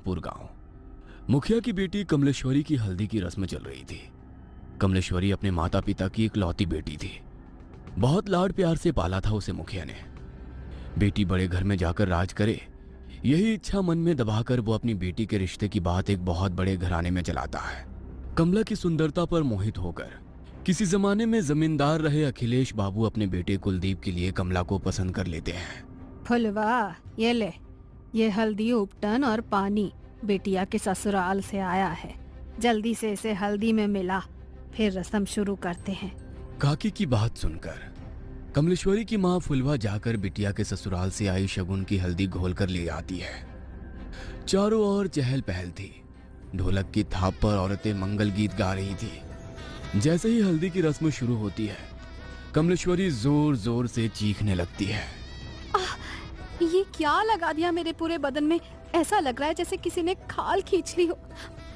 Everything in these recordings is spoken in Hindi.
शाहपुर गांव। मुखिया की बेटी कमलेश्वरी की हल्दी की रस्म चल रही थी। कमलेश्वरी अपने माता पिता की इकलौती बेटी थी। बहुत लाड प्यार से पाला था उसे मुखिया ने। बेटी बड़े घर में जाकर राज करे, यही इच्छा मन में दबाकर वो अपनी बेटी के रिश्ते की बात एक बहुत बड़े घराने में चलाता है। कमला की सुंदरता पर मोहित होकर किसी जमाने में जमींदार रहे अखिलेश बाबू अपने बेटे कुलदीप के लिए कमला को पसंद कर लेते हैं। फुलवा, ये ले, ये हल्दी उपटन और पानी बेटिया के ससुराल से आया है। जल्दी से इसे हल्दी में मिला, फिर रस्म शुरू करते हैं। काकी की बात सुनकर कमलेश्वरी की माँ फुलवा जाकर बिटिया के ससुराल से आई शगुन की हल्दी घोल कर ले आती है। चारों ओर चहल पहल थी। ढोलक की थाप पर औरतें मंगल गीत गा रही थी। जैसे ही हल्दी की रस्म शुरू होती है, कमलेश्वरी जोर जोर से चीखने लगती है। ये क्या लगा दिया मेरे पूरे बदन में? ऐसा लग रहा है जैसे किसी ने खाल खींच ली हो।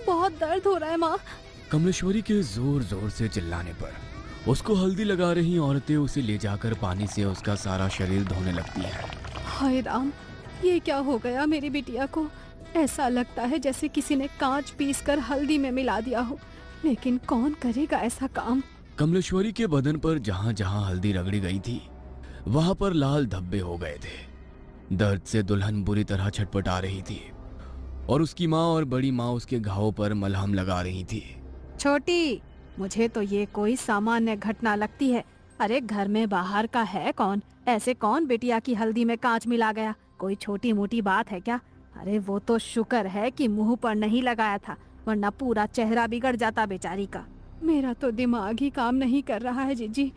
बहुत दर्द हो रहा है माँ। कमलेश्वरी के जोर जोर से चिल्लाने पर उसको हल्दी लगा रही औरतें उसे ले जाकर पानी से उसका सारा शरीर धोने लगती है। हाय राम, ये क्या हो गया मेरी बिटिया को? ऐसा लगता है जैसे किसी ने कांच पीसकर हल्दी में मिला दिया हो, लेकिन कौन करेगा ऐसा काम? कमलेश्वरी के बदन पर जहां जहां हल्दी रगड़ी गई थी, वहां पर लाल धब्बे हो गए थे। दर्द से दुल्हन बुरी तरह छटपटा रही थी और उसकी माँ और बड़ी माँ उसके घावों पर मलहम लगा रही थी। छोटी, मुझे तो ये कोई सामान्य घटना लगती है। अरे घर में बाहर का है कौन? ऐसे कौन बिटिया की हल्दी में कांच मिला गया? कोई छोटी मोटी बात है क्या? अरे वो तो शुक्र है कि मुंह पर नहीं लगाया था, वरना पूरा चेहरा बिगड़ जाता बेचारी का। मेरा तो दिमाग ही काम नहीं कर रहा है जीजी।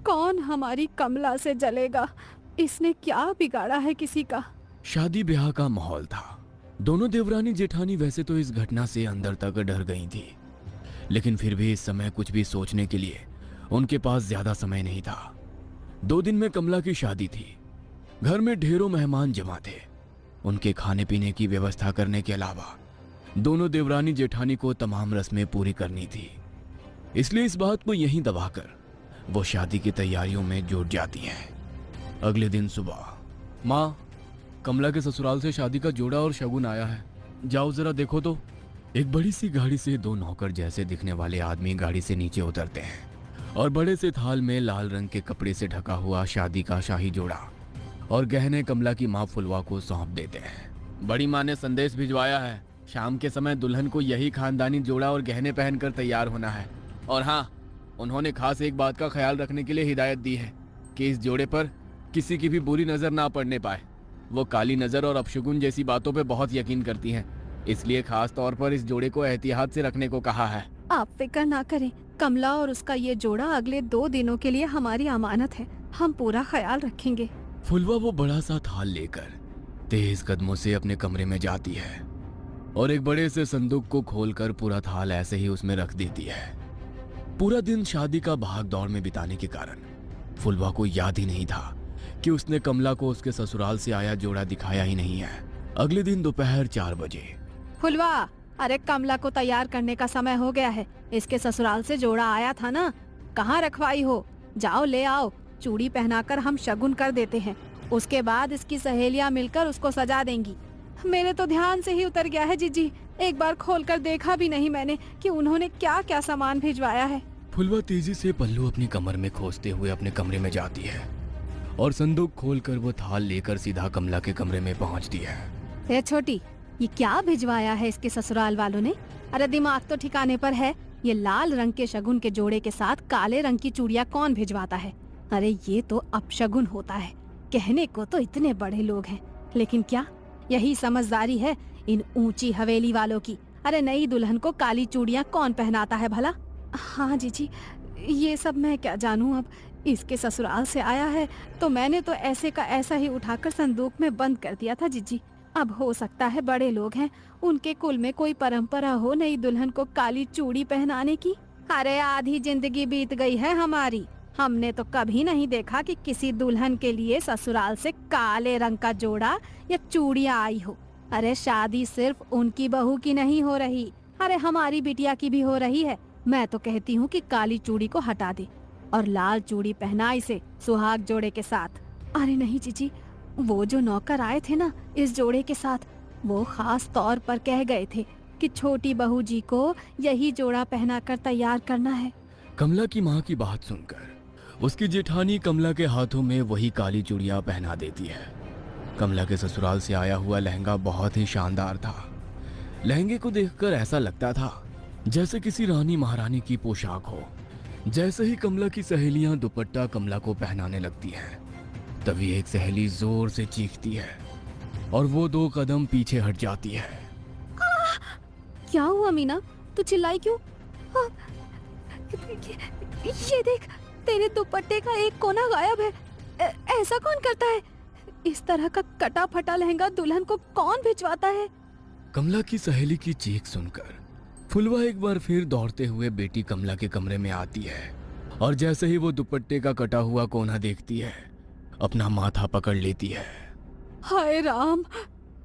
कौन हमारी कमला से जलेगा? इसने क्या बिगाड़ा है किसी का? शादी ब्याह का माहौल था। दोनों देवरानी जेठानी वैसे तो इस घटना से अंदर तक डर गई थी, लेकिन फिर भी इस समय कुछ भी सोचने के लिए उनके पास ज्यादा समय नहीं था। 2 दिन में कमला की शादी थी। घर में ढेरों मेहमान जमा थे। उनके खाने पीने की व्यवस्था करने के अलावा दोनों देवरानी जेठानी को तमाम रस्में पूरी करनी थी। इसलिए इस बात को यहीं दबाकर वो शादी की तैयारियों में जुट जाती हैं। अगले दिन सुबह, माँ, कमला के ससुराल से शादी का जोड़ा और शगुन आया है, जाओ जरा देखो तो। एक बड़ी सी गाड़ी से 2 नौकर जैसे दिखने वाले आदमी गाड़ी से नीचे उतरते हैं और बड़े से थाल में लाल रंग के कपड़े से ढका हुआ शादी का शाही जोड़ा और गहने कमला की माँ फुलवा को सौंप देते हैं। बड़ी माँ ने संदेश भिजवाया है, शाम के समय दुल्हन को यही खानदानी जोड़ा और गहने पहनकर तैयार होना है। और हाँ, उन्होंने खास एक बात का ख्याल रखने के लिए हिदायत दी है कि इस जोड़े पर किसी की भी बुरी नजर ना पड़ने पाए। वो काली नजर और अपशगुन जैसी बातों पे बहुत यकीन करती हैं, इसलिए खास तौर पर इस जोड़े को एहतियात से रखने को कहा है। आप फिक्र ना करें, कमला और उसका ये जोड़ा अगले 2 दिनों के लिए हमारी अमानत है। हम पूरा ख्याल रखेंगे। फुलवा वो बड़ा सा थाल लेकर तेज कदमों से अपने कमरे में जाती है और एक बड़े से संदूक को खोलकर पूरा थाल ऐसे ही उसमें रख देती है। पूरा दिन शादी का भाग दौड़ में बिताने के कारण फुलवा को याद ही नहीं था कि उसने कमला को उसके ससुराल से आया जोड़ा दिखाया ही नहीं है। अगले दिन दोपहर 4 बजे, फुलवा, अरे कमला को तैयार करने का समय हो गया है। इसके ससुराल से जोड़ा आया था ना, कहाँ रखवाई हो? जाओ ले आओ। चूड़ी पहनाकर हम शगुन कर देते हैं, उसके बाद इसकी सहेलियां मिलकर उसको सजा देंगी। मेरे तो ध्यान से ही उतर गया है जीजी, एक बार खोलकर देखा भी नहीं मैंने कि उन्होंने क्या क्या सामान भिजवाया है। फुलवा तेजी से पल्लू अपनी कमर में खोसते हुए अपने कमरे में जाती है और संदूक खोलकर वो थाल लेकर सीधा कमला के कमरे में पहुंचती है। ए छोटी, ये क्या भिजवाया है इसके ससुराल वालों ने? अरे दिमाग तो ठिकाने पर है। ये लाल रंग के शगुन के जोड़े के साथ काले रंग की चूड़ियां कौन भिजवाता है? अरे ये तो अपशगुन होता है। कहने को तो इतने बड़े लोग हैं, लेकिन क्या यही समझदारी है इन ऊंची हवेली वालों की? अरे नई दुल्हन को काली चूड़ियां कौन पहनाता है भला? हाँ जीजी, ये सब मैं क्या जानूं। अब इसके ससुराल से आया है तो मैंने तो ऐसे का ऐसा ही उठाकर संदूक में बंद कर दिया था जीजी। अब हो सकता है बड़े लोग हैं, उनके कुल में कोई परंपरा हो नई दुल्हन को काली चूड़ी पहनाने की। अरे आधी जिंदगी बीत गई है हमारी, हमने तो कभी नहीं देखा कि किसी दुल्हन के लिए ससुराल से काले रंग का जोड़ा या चूड़ियां आई हो। अरे शादी सिर्फ उनकी बहू की नहीं हो रही, अरे हमारी बिटिया की भी हो रही है। मैं तो कहती हूँ कि काली चूड़ी को हटा दे और लाल चूड़ी पहना इसे सुहाग जोड़े के साथ। अरे नहीं जीजी, वो जो नौकर आए थे ना इस जोड़े के साथ, वो खास तौर पर कह गए थे कि छोटी बहू जी को यही जोड़ा पहनाकर तैयार करना है। कमला की माँ की बात सुनकर उसकी जेठानी कमला के हाथों में वही काली चूड़ियां पहना देती है। कमला के ससुराल से आया हुआ लहंगा बहुत ही शानदार था। लहंगे को देखकर ऐसा लगता था जैसे किसी रानी महारानी की पोशाक हो। जैसे ही कमला की सहेलियां दुपट्टा कमला को पहनाने लगती हैं, तभी एक सहेली जोर से चीखती है और वो 2 कदम पीछे हट जाती है। क्या हुआ मीना, तू चिल्लाई क्यों? हाँ, ये देख, तेरे दुपट्टे का एक कोना गायब है। ऐसा कौन करता है? इस तरह का कटा फटा लहंगा दुल्हन को कौन भिजवाता है? कमला की सहेली की चीख सुनकर फुलवा एक बार फिर दौड़ते हुए बेटी कमला के कमरे में आती है और जैसे ही वो दुपट्टे का कटा हुआ कोना देखती है, अपना माथा पकड़ लेती है। हाय राम,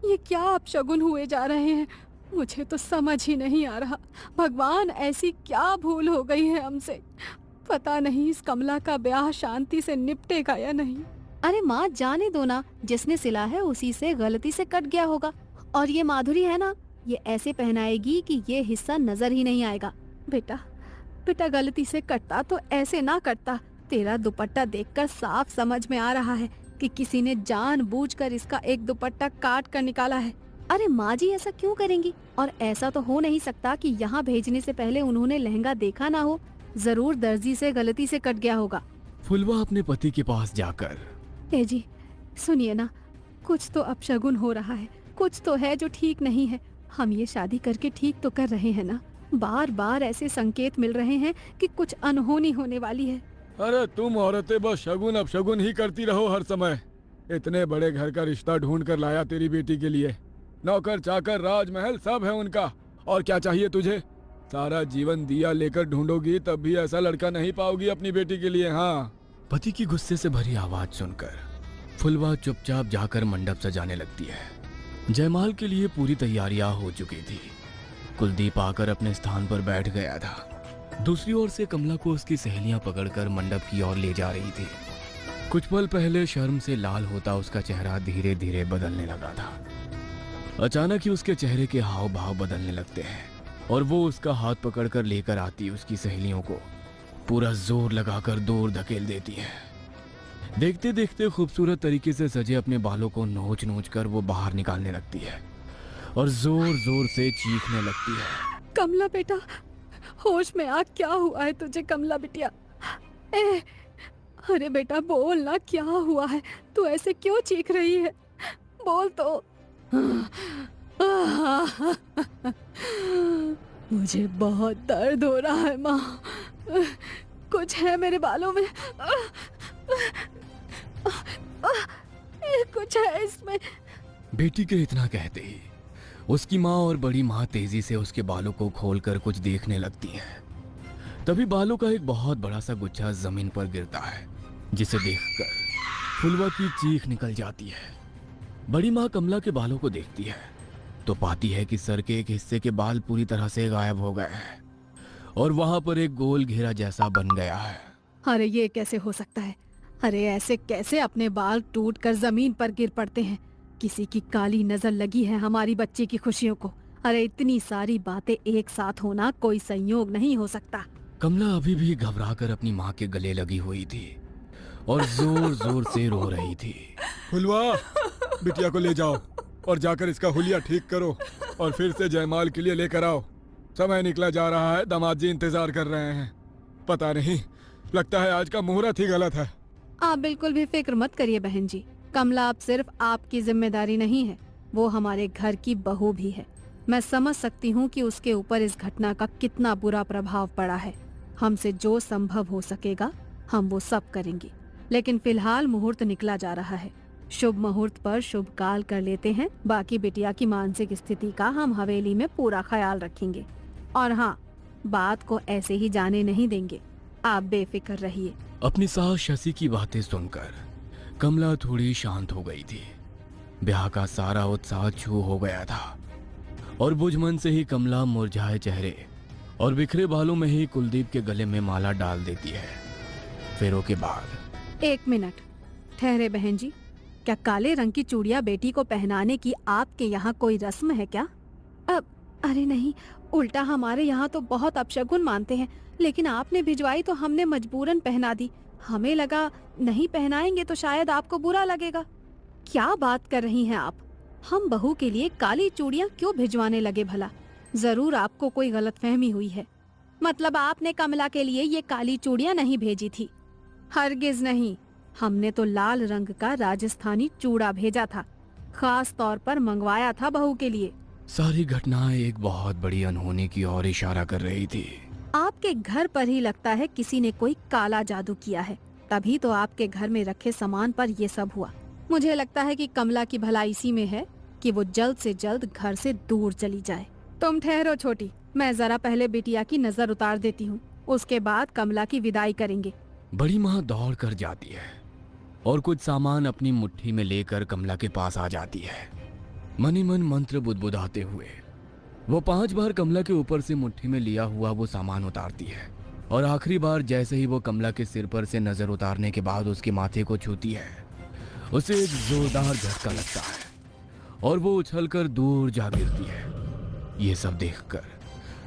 ये क्या अपशगुन हुए जा रहे हैं? मुझे तो समझ ही नहीं आ रहा। भगवान, ऐसी क्या भूल हो गई है हमसे? पता नहीं इस कमला का ब्याह शांति से निपटेगा या नहीं। अरे माँ, जाने दो ना, जिसने सिला है उसी से गलती से कट गया होगा। और ये माधुरी है ना, ये ऐसे पहनाएगी कि ये हिस्सा नजर ही नहीं आएगा। बेटा बेटा, गलती से कटता तो ऐसे ना कटता। तेरा दुपट्टा देखकर साफ समझ में आ रहा है कि किसी ने जानबूझकर इसका एक दुपट्टा काट कर निकाला है। अरे माँ जी, ऐसा क्यों करेंगी? और ऐसा तो हो नहीं सकता कि यहाँ भेजने से पहले उन्होंने लहंगा देखा ना हो। जरूर दर्जी से गलती से कट गया होगा। फुलवा अपने पति के पास जाकर, ए जी, सुनिए ना, कुछ तो अपशगुन हो रहा है, कुछ तो है जो ठीक नहीं है। हम ये शादी करके ठीक तो कर रहे हैं ना? बार बार ऐसे संकेत मिल रहे हैं कि कुछ अनहोनी होने वाली है। अरे तुम औरतें बस शगुन अपशगुन ही करती रहो हर समय। इतने बड़े घर का रिश्ता ढूंढ कर लाया तेरी बेटी के लिए। नौकर चाकर राजमहल सब है उनका, और क्या चाहिए तुझे? सारा जीवन दिया लेकर ढूंढोगी तब भी ऐसा लड़का नहीं पाओगी अपनी बेटी के लिए। हाँ। पति की गुस्से से भरी आवाज सुनकर फुलवा चुपचाप जाकर मंडप सजाने लगती है। जयमाल के लिए पूरी तैयारियां हो चुकी थी। कुलदीप आकर अपने स्थान पर बैठ गया था। दूसरी ओर से कमला को उसकी सहेलियां पकड़कर मंडप की ओर ले जा रही थी। कुछ पल पहले शर्म से लाल होता उसका चेहरा धीरे धीरे बदलने लगा था। अचानक ही उसके चेहरे के हाव भाव बदलने लगते हैं और वो उसका हाथ पकड़कर लेकर आती उसकी सहेलियों को पूरा जोर लगाकर दूर धकेल देती है। देखते देखते खूबसूरत तरीके से सजे अपने बालों को नोच नोच कर वो बाहर निकालने लगती है और जोर जोर से चीखने लगती है। कमला बेटा, होश में आ, क्या हुआ है तुझे? कमला बिटिया, अरे बेटा बोल ना, क्या हुआ है? तू ऐसे क्यों चीख रही है? बोल तो। मुझे बहुत दर्द हो रहा है माँ, कुछ है मेरे बालों में, कुछ है इसमें। बेटी के इतना कहते ही उसकी माँ और बड़ी माँ तेजी से उसके बालों को खोलकर कुछ देखने लगती हैं। तभी बालों का एक बहुत बड़ा सा गुच्छा जमीन पर गिरता है, जिसे देखकर फुलवा की चीख निकल जाती है। बड़ी माँ कमला के बालों को देखती है तो पाती है कि सर के एक हिस्से के बाल पूरी तरह से गायब हो गए हैं और वहां पर एक गोल घेरा जैसा बन गया है। अरे ये कैसे हो सकता है? अरे ऐसे कैसे अपने बाल टूटकर जमीन पर गिर पड़ते हैं? किसी की काली नजर लगी है हमारी बच्ची की खुशियों को। अरे इतनी सारी बातें एक साथ होना कोई संयोग नहीं हो सकता। कमला अभी भी घबराकर अपनी माँ के गले लगी हुई थी और जोर जोर से रो रही थी। फुलवा, बिटिया को ले जाओ और जाकर इसका हुलिया ठीक करो और फिर से जयमाल के लिए लेकर आओ। समय निकला जा रहा है, दामाद जी इंतजार कर रहे हैं। पता नहीं, लगता है आज का मुहूर्त ही गलत है। आप बिल्कुल भी फिक्र मत करिए बहन जी। कमला अब सिर्फ आपकी जिम्मेदारी नहीं है, वो हमारे घर की बहू भी है। मैं समझ सकती हूँ कि उसके ऊपर इस घटना का कितना बुरा प्रभाव पड़ा है। हमसे जो संभव हो सकेगा हम वो सब करेंगे, लेकिन फिलहाल मुहूर्त निकला जा रहा है। शुभ मुहूर्त पर शुभ काल कर लेते हैं। बाकी बिटिया की मानसिक स्थिति का हम हवेली में पूरा ख्याल रखेंगे। और हाँ, बात को ऐसे ही जाने नहीं देंगे, आप बेफिक्र रहिए। अपनी सास शशि की बातें सुनकर कमला थोड़ी शांत हो गई थी। ब्याह का सारा उत्साह छू हो गया था और बुझमन से ही कमला मुरझाए चेहरे और बिखरे बालों में ही कुलदीप के गले में माला डाल देती है। फेरों के बाद 1 मिनट ठहरे बहन जी, क्या काले रंग की चूड़ियां बेटी को पहनाने की आपके यहाँ कोई रस्म है क्या? अब अरे नहीं, उल्टा हमारे यहाँ तो बहुत अपशगुन मानते हैं, लेकिन आपने भिजवाई तो हमने मजबूरन पहना दी। हमें लगा नहीं पहनाएंगे तो शायद आपको बुरा लगेगा। क्या बात कर रही हैं आप? हम बहू के लिए काली चूड़ियां क्यों भिजवाने लगे भला? जरूर आपको कोई गलतफहमी हुई है। मतलब आपने कमला के लिए ये काली चूड़ियां नहीं भेजी थी? हरगिज नहीं, हमने तो लाल रंग का राजस्थानी चूड़ा भेजा था, खास तौर पर मंगवाया था बहू के लिए। सारी घटनाएं एक बहुत बड़ी अनहोनी की ओर इशारा कर रही थी। आपके घर पर ही लगता है किसी ने कोई काला जादू किया है, तभी तो आपके घर में रखे सामान पर ये सब हुआ। मुझे लगता है कि कमला की भलाई इसी में है कि वो जल्द से जल्द घर से दूर चली जाए। तुम ठहरो छोटी, मैं जरा पहले बिटिया की नजर उतार देती हूँ, उसके बाद कमला की विदाई करेंगे। बड़ी माँ दौड़ कर जाती है और कुछ सामान अपनी मुट्ठी में लेकर कमला के पास आ जाती है। मनी मन मंत्र बुदबुदाते हुए वो 5 बार कमला के ऊपर से मुट्ठी में लिया हुआ वो सामान उतारती है और आखिरी बार जैसे ही वो कमला के सिर पर से नजर उतारने के बाद उसके माथे को छूती है, उसे एक जोरदार झटका लगता है और वो उछलकर दूर जा गिरती है। ये सब देखकर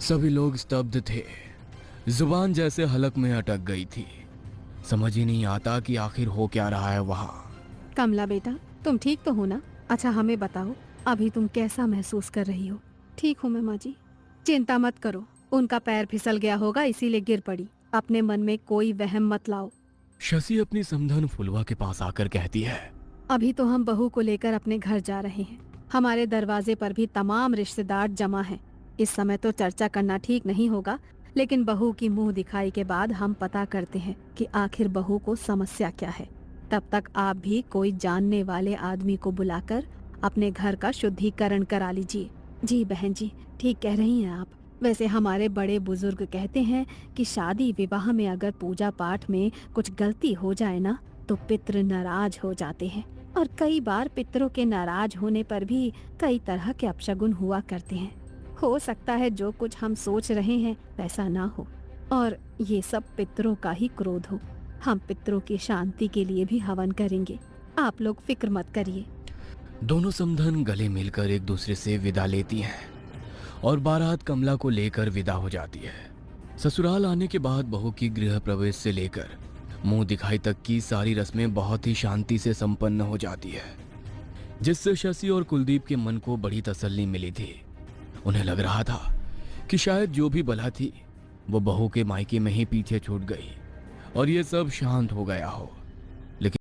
सभी लोग स्तब्ध थे, जुबान जैसे हलक में अटक गई थी। समझ ही नहीं आता कि आखिर हो क्या रहा है वहाँ। कमला बेटा, तुम ठीक तो हो ना? अच्छा हमें बताओ, अभी तुम कैसा महसूस कर रही हो? ठीक हूँ मैं माँ जी, चिंता मत करो। उनका पैर फिसल गया होगा इसीलिए गिर पड़ी। अपने मन में कोई वहम मत लाओ। शशि अपनी समधन फुलवा के पास आकर कहती है, अभी तो हम बहू को लेकर अपने घर जा रहे हैं। हमारे दरवाजे पर भी तमाम रिश्तेदार जमा हैं। इस समय तो चर्चा करना ठीक नहीं होगा, लेकिन बहू की मुंह दिखाई के बाद हम पता करते हैं कि आखिर बहू को समस्या क्या है। तब तक आप भी कोई जानने वाले आदमी को बुलाकर अपने घर का शुद्धिकरण करा लीजिए। जी बहन जी, ठीक कह रही हैं आप। वैसे हमारे बड़े बुजुर्ग कहते हैं कि शादी विवाह में अगर पूजा पाठ में कुछ गलती हो जाए ना, तो पितृ नाराज हो जाते हैं। और कई बार पितरों के नाराज होने पर भी कई तरह के अपशगुन हुआ करते हैं। हो सकता है जो कुछ हम सोच रहे हैं वैसा ना हो, और ये सब पितरों का ही क्रोध हो। हम पितरों की शांति के लिए भी हवन करेंगे, आप लोग फिक्र मत करिए। दोनों समधन गले मिलकर एक दूसरे से विदा लेती हैं और बारात कमला को लेकर विदा हो जाती है। ससुराल आने के बाद बहू की गृह प्रवेश से लेकर मुंह दिखाई तक की सारी रस्में बहुत ही शांति से संपन्न हो जाती है, जिससे शशि और कुलदीप के मन को बड़ी तसल्ली मिली थी। उन्हें लग रहा था कि शायद जो भी बला थी वो बहू के मायके में ही पीछे छूट गई और ये सब शांत हो गया हो।